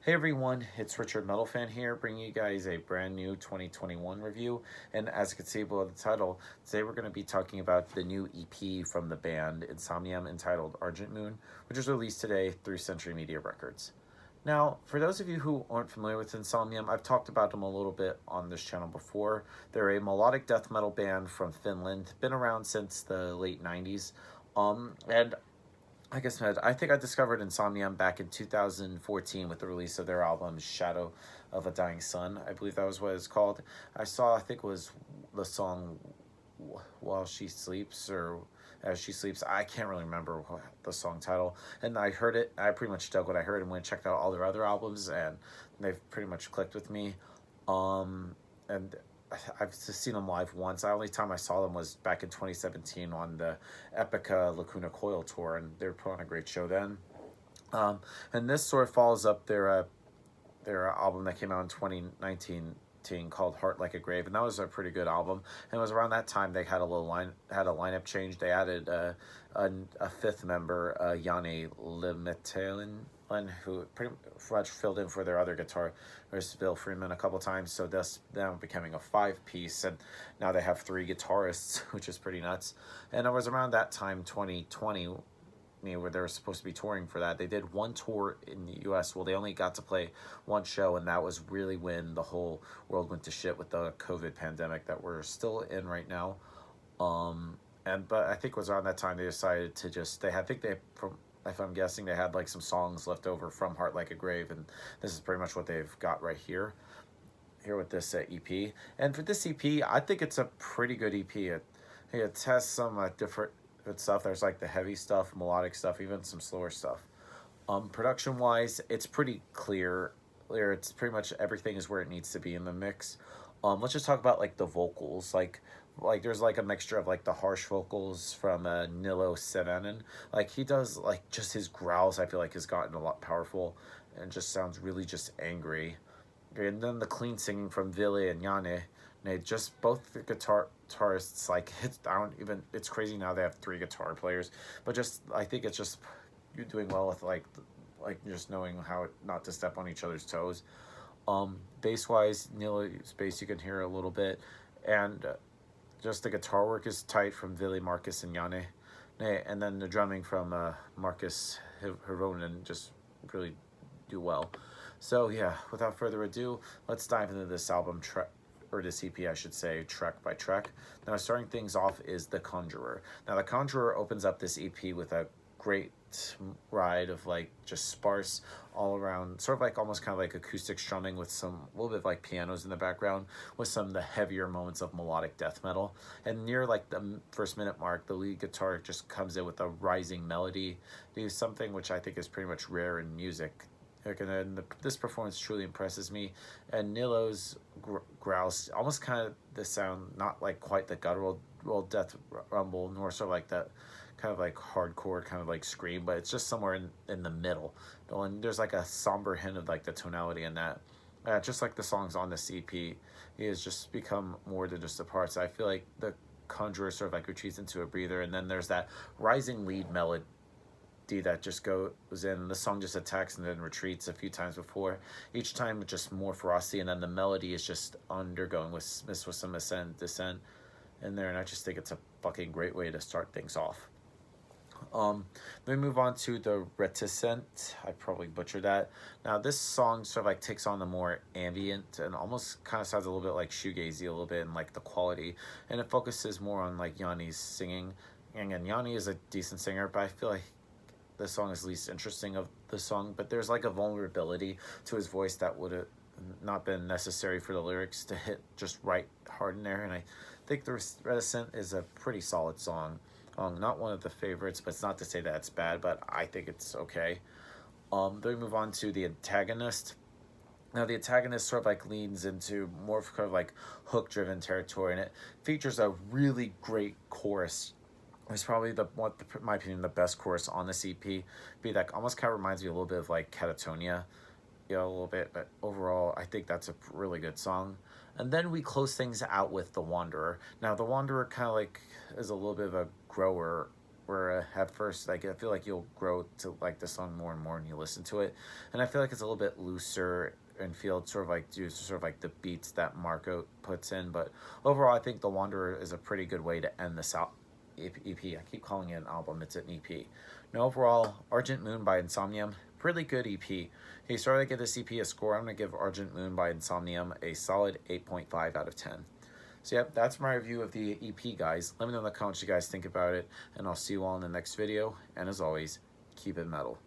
Hey everyone, it's Richard Metal Fan here, bringing you guys a brand new 2021 review. And as you can see below the title, today we're going to be talking about the new EP from the band Insomnium entitled Argent Moon, which was released today through Century Media Records. Now, for those of you who aren't familiar with Insomnium, I've talked about them a little bit on this channel before. They're a melodic death metal band from Finland, been around since the late 90s. And like I said, I think I discovered Insomnium back in 2014 with the release of their album Shadow of a Dying Sun. I believe that was what it's called. I think it was the song While She Sleeps or As She Sleeps. I can't really remember the song title. And I heard it. I pretty much dug what I heard and went and checked out all their other albums, and they've pretty much clicked with me. And I've just seen them live once. The only time I saw them was back in 2017 on the Epica Lacuna Coil tour, and they were putting on a great show then. And this sort of follows up their album that came out in 2019 called Heart Like a Grave, and that was a pretty good album. And it was around that time they had a lineup change. They added a fifth member, Yanni Limetelin, who pretty much filled in for their other guitarist Bill Freeman a couple times. So that's now becoming a 5-piece, and now they have 3 guitarists, which is pretty nuts. And it was around that time, 2020, where they were supposed to be touring for that. They did one tour in the US. Well, they only got to play one show, and that was really when the whole world went to shit with the COVID pandemic that we're still in right now. But I think it was around that time they decided to just, if I'm guessing, they had like some songs left over from Heart Like a Grave, and this is pretty much what they've got right here with this EP. And for this EP, I think it's a pretty good EP. It has some different good stuff. There's like the heavy stuff, melodic stuff, even some slower stuff. Production wise, it's pretty clear. It's pretty much everything is where it needs to be in the mix. Let's just talk about like the vocals. Like there's like a mixture of like the harsh vocals from Nilo Sevanen. Like he does like just his growls, I feel like has gotten a lot powerful and just sounds really just angry. And then the clean singing from Ville and Janne. They just both the guitarists, like it's crazy now they have 3 guitar players, but just I think it's just you're doing well with like just knowing how not to step on each other's toes. Bass wise, Nilo's bass you can hear a little bit, and just the guitar work is tight from Ville, Marcus, and Janne. And then the drumming from Marcus Hironen just really do well. So yeah, without further ado, let's dive into this album, or this EP I should say, track by track. Now starting things off is The Conjurer. Now The Conjurer opens up this EP with a great ride of like just sparse all around, sort of like almost kind of like acoustic strumming with some little bit of like pianos in the background with some of the heavier moments of melodic death metal. And near like the first minute mark, the lead guitar just comes in with a rising melody. It is something which I think is pretty much rare in music. And this performance truly impresses me. And Nilo's growls almost kind of the sound, not like quite the guttural death rumble, nor sort of like that kind of like hardcore kind of like scream, but it's just somewhere in the middle. And there's like a somber hint of like the tonality in that. Just like the songs on this EP, he has just become more than just the parts. I feel like The Conjurer sort of like retreats into a breather, and then there's that rising lead melody that just goes in. The song just attacks and then retreats a few times before. Each time it's just more frosty, and then the melody is just undergoing with some ascent, descent in there, and I just think it's a fucking great way to start things off. Then we move on to The Reticent. I probably butchered that. Now this song sort of like takes on the more ambient and almost kind of sounds a little bit like shoegazy a little bit in like the quality, and it focuses more on like Yanni's singing. And Yanni is a decent singer, but I feel like the song is least interesting of the song, but there's like a vulnerability to his voice that would have not been necessary for the lyrics to hit just right hard in there. And I think The Reticent is a pretty solid song. Not one of the favorites, but it's not to say that it's bad, but I think it's okay. Then we move on to The Antagonist. Now the Antagonist sort of like leans into more of kind of like hook driven territory, and it features a really great chorus. It's probably in my opinion, the best chorus on this EP. That almost kind of reminds me a little bit of like Catatonia, a little bit, but overall, I think that's a really good song. And then we close things out with The Wanderer. Now, The Wanderer kind of like is a little bit of a grower where at first, like, I feel like you'll grow to like the song more and more when you listen to it, and I feel like it's a little bit looser and feel sort of like due to sort of like the beats that Marco puts in. But overall, I think The Wanderer is a pretty good way to end this out. EP. I keep calling it an album. It's an EP. Now, overall, Argent Moon by Insomnium, pretty good EP. Hey, sorry to give this EP a score. I'm going to give Argent Moon by Insomnium a solid 8.5 out of 10. So, yep, that's my review of the EP, guys. Let me know in the comments what you guys think about it, and I'll see you all in the next video. And as always, keep it metal.